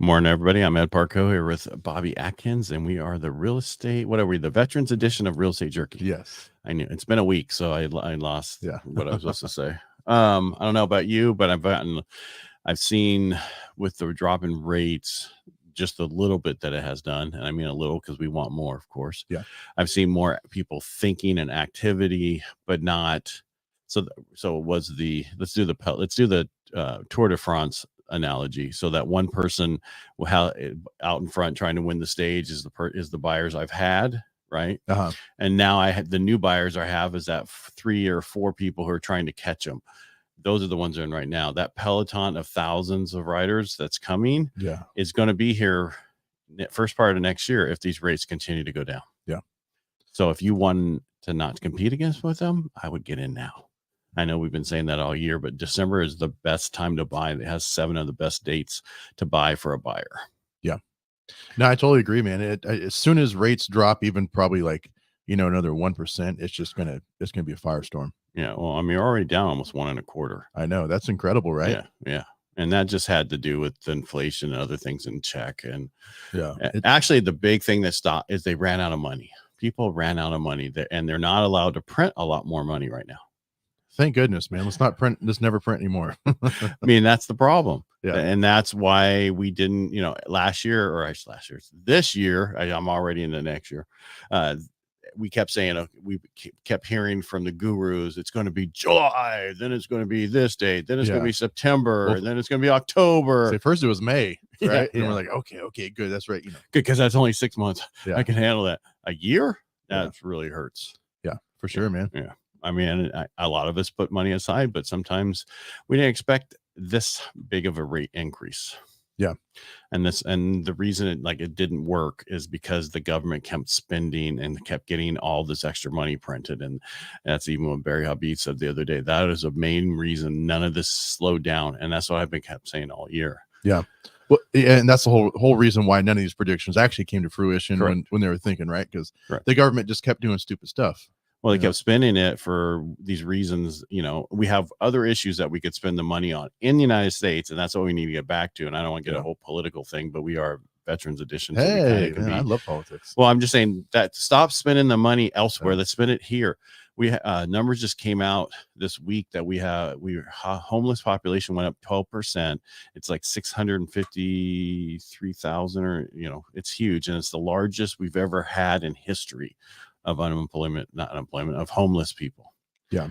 Morning, everybody. I'm Ed Parcaut here with Bobby Atkins, and we are the real estate. What are we? The Veterans Edition of Real Estate Jerky. Yes. I knew it's been a week, so I lost Yeah. what I was supposed to say. I don't know about you, but I've seen with the drop in rates, just a little bit that it has done, and I mean a little because we want more, of course. Yeah. I've seen more people thinking and activity, but not. So it was the let's do the Tour de France analogy. So that one person out in front trying to win the stage is the buyers I've had, right? Uh-huh. And now I had the new buyers I have is that 3 or 4 people who are trying to catch them. Those are the ones in right now. That peloton of thousands of riders that's coming is going to be here first part of next year if these rates continue to go down. Yeah. So if you want to not compete against with them, I would get in now. I know we've been saying that all year, but December is the best time to buy. It has 7 of the best dates to buy for a buyer. Yeah. No, I totally agree, man. As soon as rates drop, even probably another 1%, it's going to be a firestorm. Yeah. Well, I mean, you're already down almost 1 1/4. I know, that's incredible, right? Yeah. Yeah. And that just had to do with inflation and other things in check. And yeah, actually the big thing that stopped is they ran out of money. People ran out of money and they're not allowed to print a lot more money right now. Thank goodness, man. Let's never print anymore. I mean, that's the problem. Yeah. And that's why we didn't, this year, I'm already in the next year. We kept saying, we kept hearing from the gurus, it's going to be July, then it's going to be this date, then it's going to be September, and then it's going to be October. So first it was May, right? And we're like, okay, good. That's right. Good, because that's only 6 months. Yeah. I can handle that. A year? That really hurts. Yeah, for sure, man. Yeah. I mean, a lot of us put money aside, but sometimes we didn't expect this big of a rate increase. Yeah. And the reason it didn't work is because the government kept spending and kept getting all this extra money printed. And that's even what Barry Habib said the other day. That is a main reason none of this slowed down. And that's what I've been kept saying all year. Yeah. Well, and that's the whole reason why none of these predictions actually came to fruition when they were thinking, right? Because the government just kept doing stupid stuff. Well, they kept spending it for these reasons. We have other issues that we could spend the money on in the United States, and that's what we need to get back to. And I don't want to get a whole political thing, but we are Veterans Edition. So hey, man, I love politics. Well, I'm just saying that stop spending the money elsewhere. Let's spend it here. We numbers just came out this week that homeless population went up 12%. It's like 653,000, or it's huge, and it's the largest we've ever had in history of of homeless people. Yeah.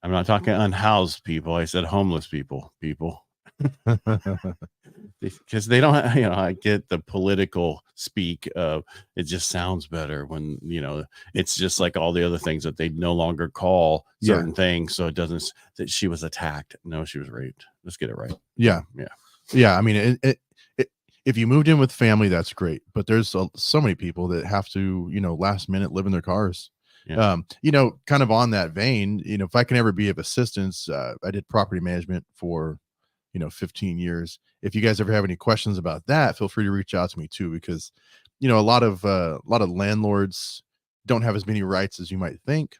I'm not talking unhoused people. I said homeless people, because they don't, I get the political speak of it just sounds better when, it's just like all the other things that they no longer call certain things. So it doesn't, that she was attacked. No, she was raped. Let's get it right. Yeah. Yeah. Yeah. I mean, if you moved in with family, that's great. But there's so many people that have to, last minute live in their cars. Yeah. Kind of on that vein, if I can ever be of assistance, I did property management for, 15 years. If you guys ever have any questions about that, feel free to reach out to me too, because, a lot of landlords don't have as many rights as you might think.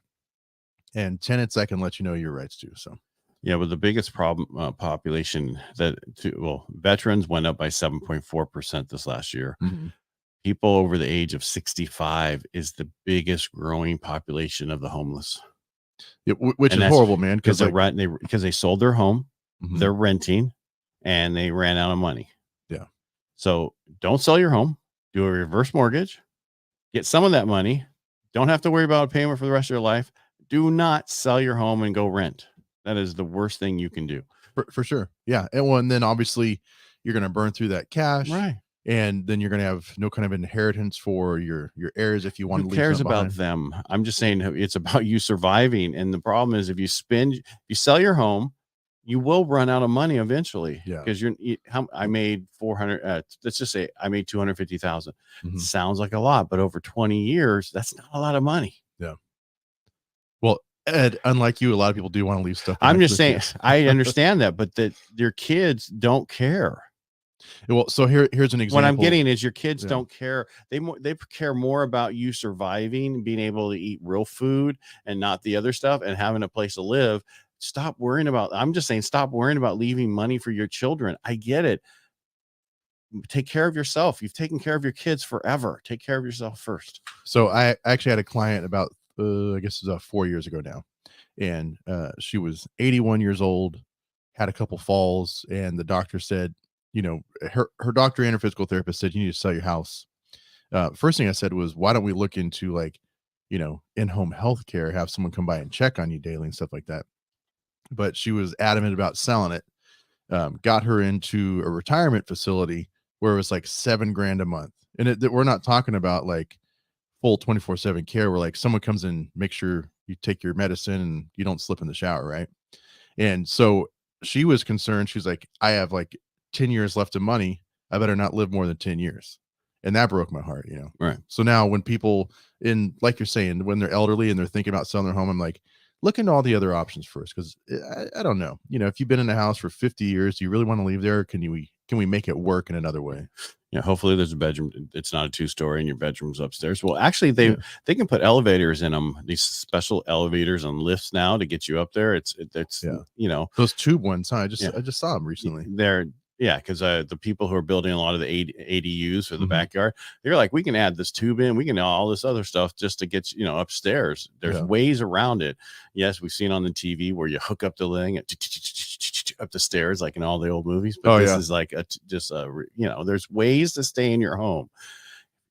And tenants, I can let you know your rights too. So. Yeah, but the biggest problem population veterans went up by 7.4% this last year. Mm-hmm. People over the age of 65 is the biggest growing population of the homeless. Yeah, which is horrible, man. Because they sold their home, they're renting, and they ran out of money. Yeah. So don't sell your home. Do a reverse mortgage. Get some of that money. Don't have to worry about a payment for the rest of your life. Do not sell your home and go rent. That is the worst thing you can do. For sure. Yeah. And then obviously you're going to burn through that cash. Right. And then you're going to have no kind of inheritance for your heirs if you want to leave. Who cares about them? I'm just saying it's about you surviving. And the problem is if you sell your home, you will run out of money eventually. Yeah. Because I made 400, let's just say I made 250,000. Sounds like a lot, but over 20 years, that's not a lot of money. Yeah. Well, Ed, unlike you, a lot of people do want to leave stuff. I'm just saying, I understand that, but your kids don't care. Well, so here's an example. What I'm getting is your kids don't care. They care more about you surviving, being able to eat real food and not the other stuff, and having a place to live. Stop worrying about. I'm just saying, stop worrying about leaving money for your children. I get it. take care of yourself. You've taken care of your kids forever. Take care of yourself first. So I actually had a client about, I guess it was 4 years ago now. And she was 81 years old, had a couple falls, and the doctor said, her doctor and her physical therapist said, you need to sell your house. First thing I said was, why don't we look into in-home healthcare, have someone come by and check on you daily and stuff like that. But she was adamant about selling it. Got her into a retirement facility where it was like $7,000 a month. And we're not talking about like full 24/7 care where like someone comes in, make sure you take your medicine and you don't slip in the shower. Right. And so she was concerned. She's like, I have like 10 years left of money. I better not live more than 10 years. And that broke my heart, Right. So now when people like you're saying, when they're elderly and they're thinking about selling their home, I'm like, look into all the other options first. Cause I don't know, if you've been in the house for 50 years, do you really want to leave there? Can we make it work in another way? Yeah. Hopefully there's a bedroom. It's not a 2-story and your bedroom's upstairs. Well, actually they can put elevators in them, these special elevators and lifts now to get you up there. It's those tube ones. Huh? I just saw them recently. Because the people who are building a lot of the ADUs for the backyard, they're like, we can add this tube in, we can add all this other stuff just to get upstairs. There's ways around it. Yes, we've seen on the TV where you hook up the thing up the stairs, like in all the old movies. But this is like there's ways to stay in your home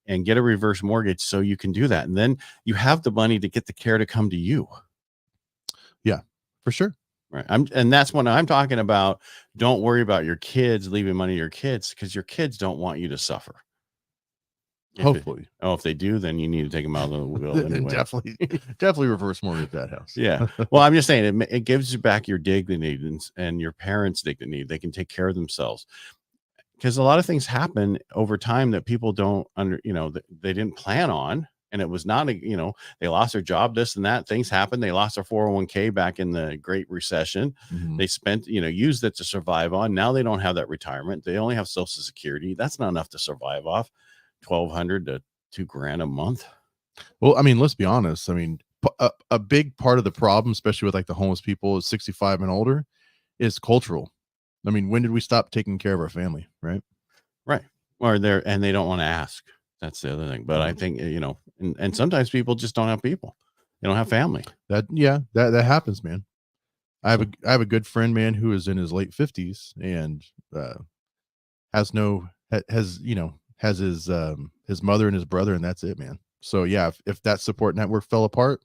and get a reverse mortgage so you can do that, and then you have the money to get the care to come to you. Yeah, for sure. Right. And that's when I'm talking about, don't worry about your kids leaving money to your kids, because your kids don't want you to suffer. Hopefully. If they do, then you need to take them out of the will anyway. definitely reverse mortgage that house. Yeah. Well, I'm just saying it gives you back your dignity and your parents' dignity. They can take care of themselves, because a lot of things happen over time that people don't they didn't plan on. And it was not they lost their job, this and that. Things happened. They lost their 401k back in the Great Recession. They spent, used it to survive on. Now they don't have that retirement. They only have Social Security. That's not enough to survive off. $1,200 to $2,000 a month. Well, I mean, let's be honest. I mean, a big part of the problem, especially with like the homeless people is 65 and older, is cultural. I mean, when did we stop taking care of our family? Right. Right. And they don't want to ask. That's the other thing. But I think, and sometimes people just don't have people. They don't have family. That happens, man. I have a good friend, man, who is in his late 50s and has his mother and his brother, and that's it, man. So yeah, if that support network fell apart,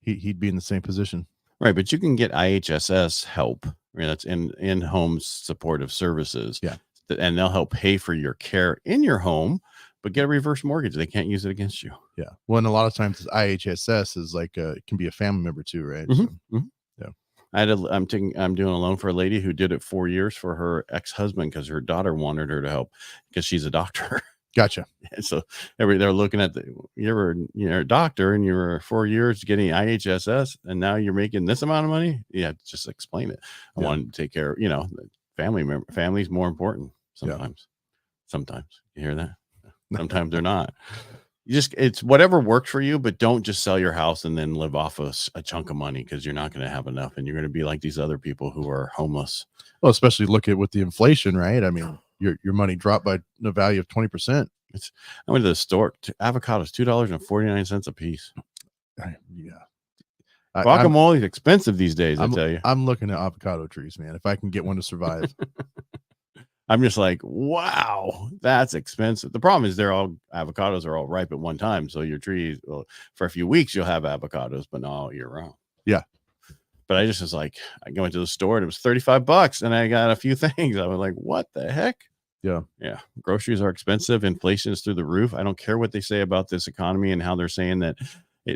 he'd be in the same position. Right. But you can get IHSS help. That's in-home supportive services. Yeah. And they'll help pay for your care in your home, but get a reverse mortgage. They can't use it against you. Yeah. Well, and a lot of times IHSS is like it can be a family member too, right? Yeah. I'm doing a loan for a lady who did it 4 years for her ex-husband because her daughter wanted her to help because she's a doctor. Gotcha. And so they're looking at you're a doctor and you're 4 years getting IHSS and now you're making this amount of money. Yeah, just explain it. I wanted to take care of family's more important sometimes. Sometimes you hear that. Sometimes they're not. It's whatever works for you, but don't just sell your house and then live off a chunk of money, because you're not going to have enough and you're going to be like these other people who are homeless. Well, especially look at with the inflation, right? I mean, your money dropped by the value of 20%. I went to the store. Avocados, $2.49 a piece. Yeah. Guacamole is expensive these days, I tell you. I'm looking at avocado trees, man. If I can get one to survive. I'm just like, wow, that's expensive. The problem is avocados are all ripe at one time. So your trees, for a few weeks, you'll have avocados, but not all year round. Yeah. But I just was like, I went to the store and it was $35 and I got a few things. I was like, what the heck? Yeah. Yeah. Groceries are expensive. Inflation is through the roof. I don't care what they say about this economy and how they're saying that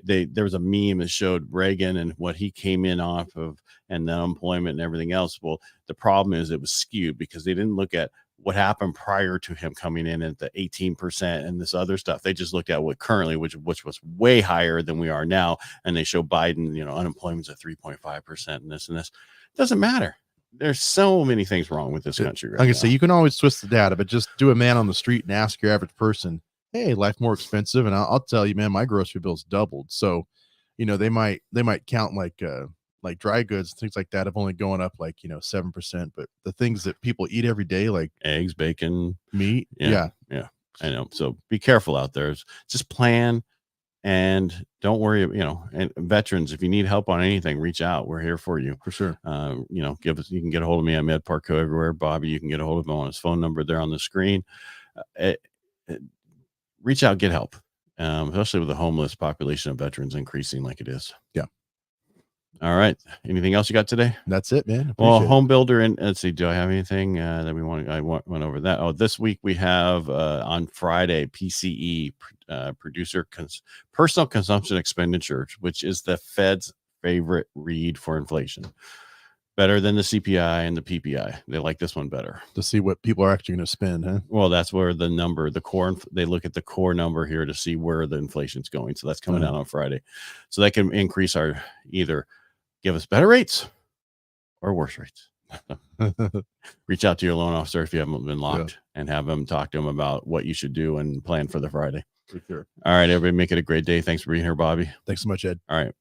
there was a meme that showed Reagan and what he came in off of and the unemployment and everything else. Well, the problem is it was skewed because they didn't look at what happened prior to him coming in at the 18% and this other stuff. They just looked at what currently, which was way higher than we are now. And they show Biden, unemployment's at 3.5% and this and this. It doesn't matter. There's so many things wrong with this country right now. Like I say, you can always twist the data, but just do a man on the street and ask your average person, hey, life more expensive. And I'll tell you, man, my grocery bill's doubled. So, they might count like like dry goods, things like that have only gone up like, 7%. But the things that people eat every day, like eggs, bacon, meat, yeah. I know. So be careful out there. Just plan and don't worry. And veterans, if you need help on anything, reach out. We're here for you for sure. You can get a hold of me. I'm Ed Parcaut everywhere. Bobby, you can get a hold of him on his phone number there on the screen. Reach out, get help, especially with the homeless population of veterans increasing like it is. Yeah. All right. Anything else you got today? That's it, man. Well, home builder, and let's see. Do I have anything that we want? I went over that. Oh, this week we have on Friday PCE, personal consumption expenditure, which is the Fed's favorite read for inflation. Better than the CPI and the PPI. They like this one better to see what people are actually going to spend, huh? Well, that's where the number, the core, they look at the core number here to see where the inflation's going. So that's coming out on Friday. So that can increase either give us better rates or worse rates. Reach out to your loan officer if you haven't been locked and have them talk to them about what you should do and plan for the Friday. For sure. All right, everybody, make it a great day. Thanks for being here, Bobby. Thanks so much, Ed. All right.